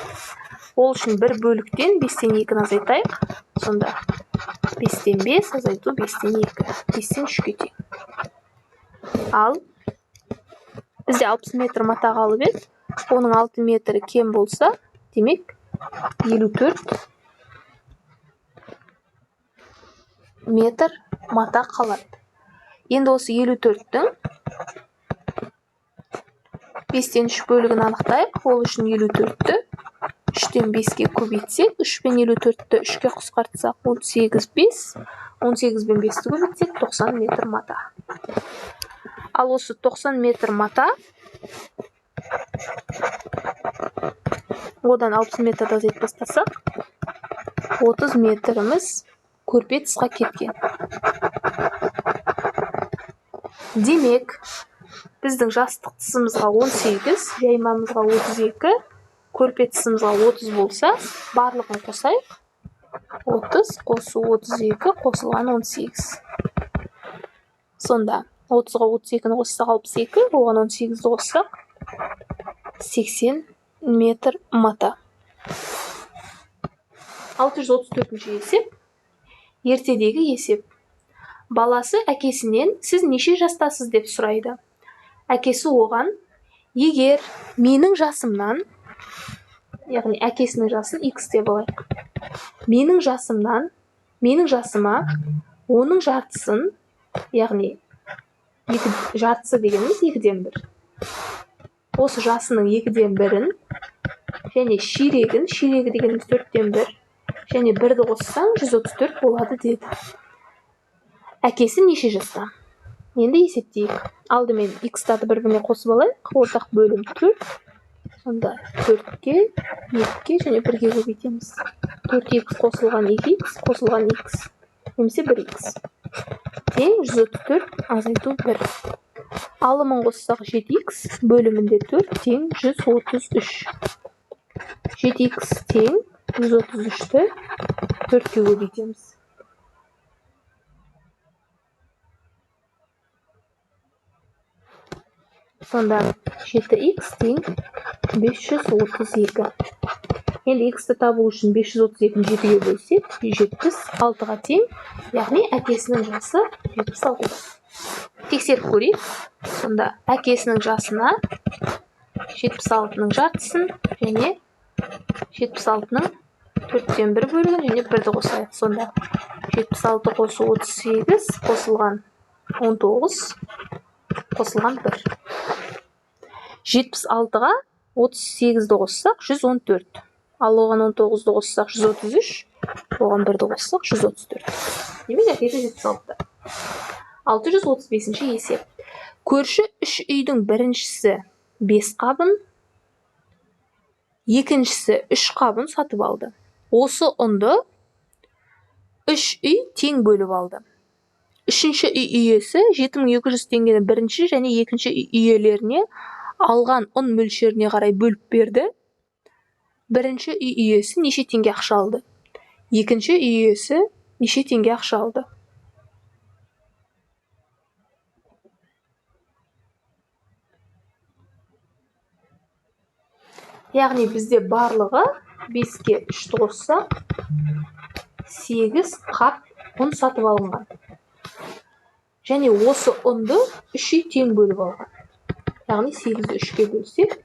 Ол үшін 1 бөліктен 5-тен 2-ні азайтайық. Сонда 5-тен 5 азайту 5-тен 2, 5-тен 3-ге тең. Ал бізде 60 метр мата қалып еді, оның 6 метрі кем болса, демек 54 метр мата қалады. Енді осы 54-тің 5-тен 3 бөлігін анықтайық. Ол үшін 54-ті 3-тен 5-ке көбейтсек, 3 пен 54-ті 3-ке қысқартсақ, 18 5, 18 пен 5-ті көбейтсек, 90 метр мата. Ал осы 90 метр мата, одан 60 метрді азайтып тастасақ, 30 метріміз көрпе тысқа кеткен. Демек, біздің жастық тысымызға 18, жаймамызға 32, көрпе тысымызға 30 болса, барлығын қосайық. 30 қосу 32 қосылған 18. Сонда 30-ға 32-ні қоссақ 62, оған 18-ді қоссақ 80 метр мата. 634-ші есеп. Ертедегі есеп. Баласы әкесінен сіз неше жастасыз деп сұрайды. Әкесі оған, егер менің жасымнан, яғни әкесінің жасын x деп алайық. Менің жасымнан, менің жасыма оның жартысын, яғни жартысы дегеніміз 2-ден 1. Осы жасының 2-ден 1-ін және ширегін, ширегі дегеніміз 4-тен 1, және 1-ді қоссаң 134 болады деді. Әкесі неше жаста? Енді есептейік. Алдымен x-тарды бір-біріне қосып алайық. Ортақ бөлім 4. Сонда 4-ке, 2-ке және 1-ге көбейтеміз. 4x қосылған 2x қосылған x. Немесе 1x. Тең 134 азайту 1. Алымын қоссақ 7x бөлімінде 4 тең 133. 7x тең 133-ті 4-ке көбейтеміз. Сонда 7x тең 532. Енді x-ті табу үшін 532-ні 7-ге бөлсек, 76-ға тең, яғни әкесінің жасы 76. Тексеріп көрейік. Сонда әкесінің жасына 76-ның жартысын және 76-ның 4-тен 1 бөлігін және 1-ді қосайық. Сонда 76 қосу 38 қосылған 19 қосылған 1. 76-ға 38-ді қоссақ 114. Ал оған 19-ді қоссақ 133, оған 1-ді қоссақ 134. Демек әкесі 76. 635-ші есеп. Көрші 3 үйдің біріншісі 5 қабын, екіншісі 3 қабын сатып алды. Осы ұнды 3 үй тең бөліп алды. Үшінші үй иесі 7200 теңгені бірінші және екінші үй иелеріне алған ұн мөлшеріне қарай бөліп берді. Бірінші үй иесі неше теңге ақша алды? Екінші үй иесі неше теңге ақша алды? Яғни бізде барлығы 5-ке 3-ті қоссақ 8 қап ұн сатып алынған. Және осы ұнды 3 үй тең бөліп алған. Яғни 8-ді 3-ке бөлсек,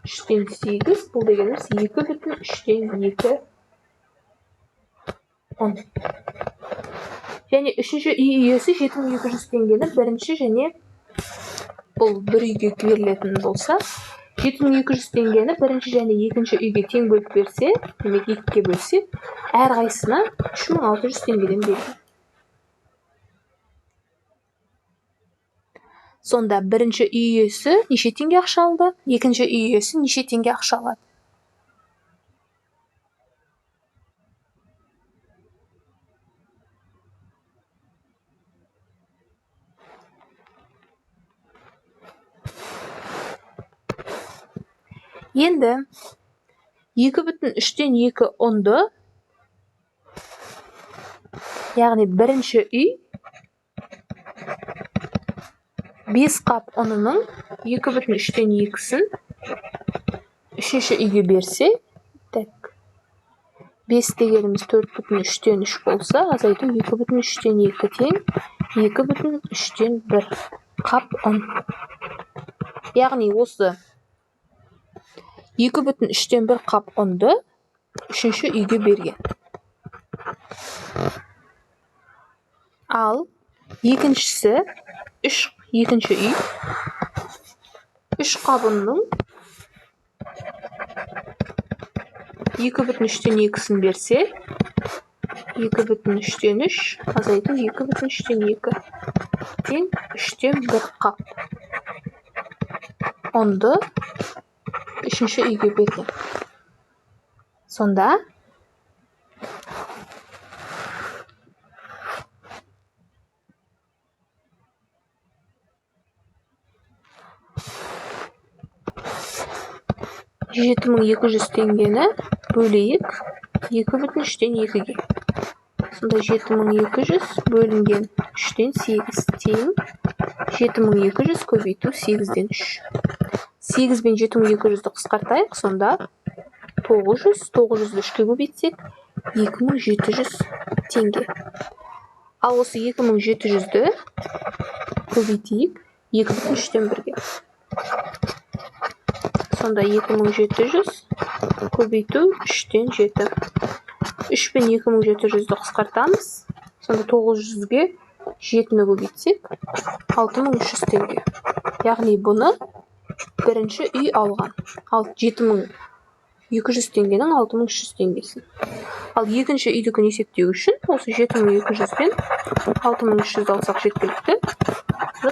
3-тен 8, бұл дегеніміз 2,3-тен 2 ұн. Және үшінші үй иесі 7200 теңгені бірінші және бұл бір үйге берілетін болса, 7200 теңгені бірінші және екінші үйге тең бөліп берсе, демек 2-ке бөлсе, әр қайсысына 3600 теңгеден берген. Сонда бірінші үй иесі неше теңге ақша алды? Екінші үй иесі неше теңге ақша алады? Енді 2,3-тен 2 ұнды, яғни бірінші үй 5 қап ұнының 2,3-тен 2-сін үшінші үйге берсе, 5 дегеніміз 4,3-тен 3 болса, азайту 2,3-тен 2 тең 2,3-тен 1 қап ұн. Яғни осы 2,3-тен 1 қап ұнды үшінші үйге берген. Ал екіншісі екінші үй 3 қап ұнның 2,3-тен 2-сін берсе, 2,3-тен 3 азайту 2,3-тен 2 тең 3-тен 1 қап ұнды үшінші үйге берген. Сонда жеті мың 200 теңгені бөлейік 2,3-тен 2-ге. Сонда 7200 бөлінген 3-тен 8 тең 7200 көбейту 8-ден 3. 8 бен 7200-ді қысқартайық, сонда 900-ді 3-ке көбейтсек 2700 теңге. Ал осы 2700-ді көбейтейік 2,3-тен 1-ге. Сонда 2700 көбейту 3-тен 7. 3 бен 2700-ді қысқартамыз. Сонда 900-ге 7-ні көбейтсек 6300 теңге. Яғни бұны бірінші үй алған. Ал 7200 теңгенің 6300 теңгесін. Ал екінші үйдікін есептеу үшін осы 7200-ден 6300 алсақ жеткілікті.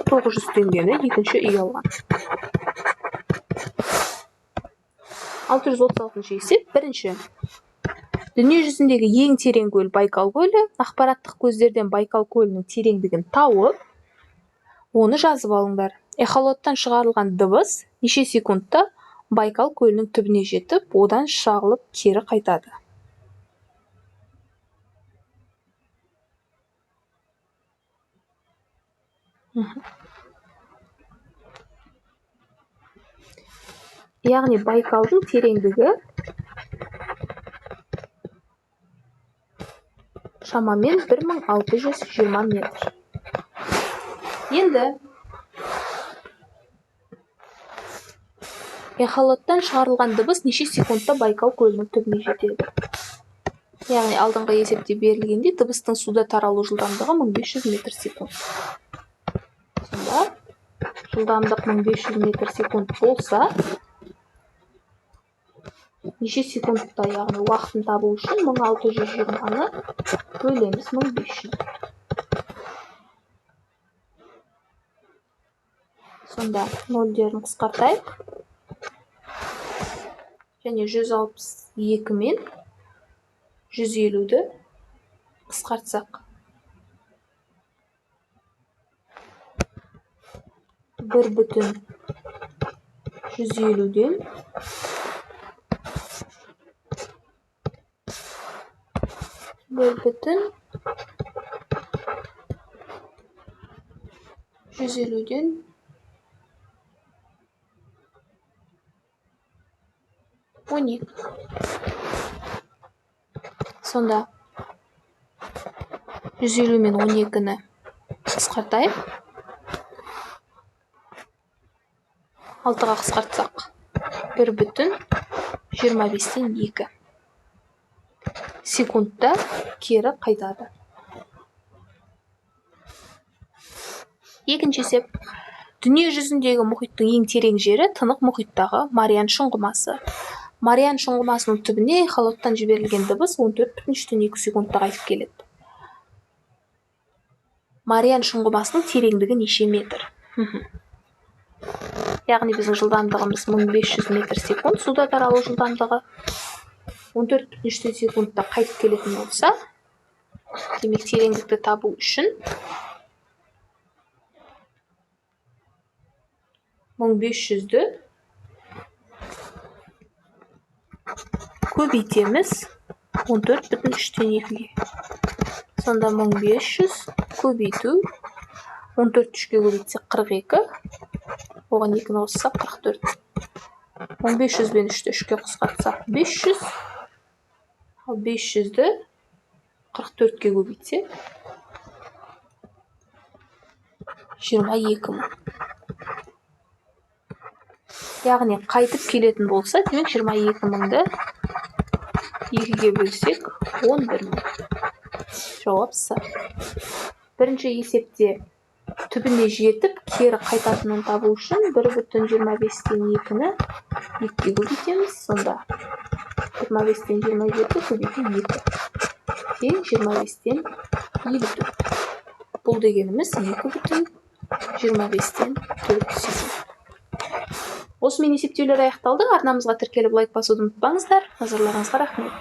900 теңгені екінші үй алған. 636-шы есеп. Бірінші. Дүние жүзіндегі ең терең көл Байкал көлі. Ақпараттық көздерден Байкал көлінің тереңдігін тауып, оны жазып алыңдар. Эхолоттан шығарылған дыбыс неше секундта Байкал көлінің түбіне жетіп, одан шағылып кері қайтады? Яғни Байкалдың тереңдігі шамамен 1620 метр. Енді эхолоттан шығарылған дыбыс неше секундта Байкал көлінің түбіне жетеді? Яғни алдыңғы есепте берілгенде дыбыстың суда таралу жылдамдығы 1500 метр секунд. Сонда жылдамдық 1500 метр секунд болса, неше секундта, яғни уақытын табу үшін 1620-ны бөлеміз 1500. Сонда нөлдерін қысқартайық. Және 162 мен 150-ді қысқартсақ. 1,150-ден 1,150-ден 12. Сонда 150 мен 12-ні қысқартайық. 6-ға қысқартсақ 1,25-ден 2 секундта кері қайтады. Екінші есеп. Дүние жүзіндегі мұхиттың ең терең жері тынық мұхиттағы Мариан шұңғымасы. Мариан шұңғымасының түбіне эхолоттан жіберілген дыбыс 14,2 секундта қайтып келеді. Мариан шұңғымасының тереңдігі неше метр? Яғни біздің жылдамдығымыз 1500 метр секунд, суда таралу жылдамдығы 14,2 секундта қайтып келетін болса, демек тереңдікті табу үшін 1500-ді көбейтеміз 14,3-тен 2-ге. Сонда 1500 көбейту 14,3-ге көбейтсек 42, оған 2-ні қоссақ 44. 1500 бен 3-ті 3-ке қысқартсақ 500, ал 500-ді 44-ке көбейтсек 22 мың. Яғни қайтып келетін болса, демек 22 мыңды 2-ге бөлсек 11 мың. Жауап С. Бірінші есепте түбіне жетіп, кері қайтатынын табу үшін 1,25-ден 2-ні 2-ге көбейтеміз. Сонда 25-ден 27 көбейту 2. Тең 25-ден 54. Бұл дегеніміз 2,25-ден 4 секунд. Осымен есептеулер аяқталды. Арнамызға тіркеліп лайк басуды ұмытпаңыздар. Назарларыңызға рахмет.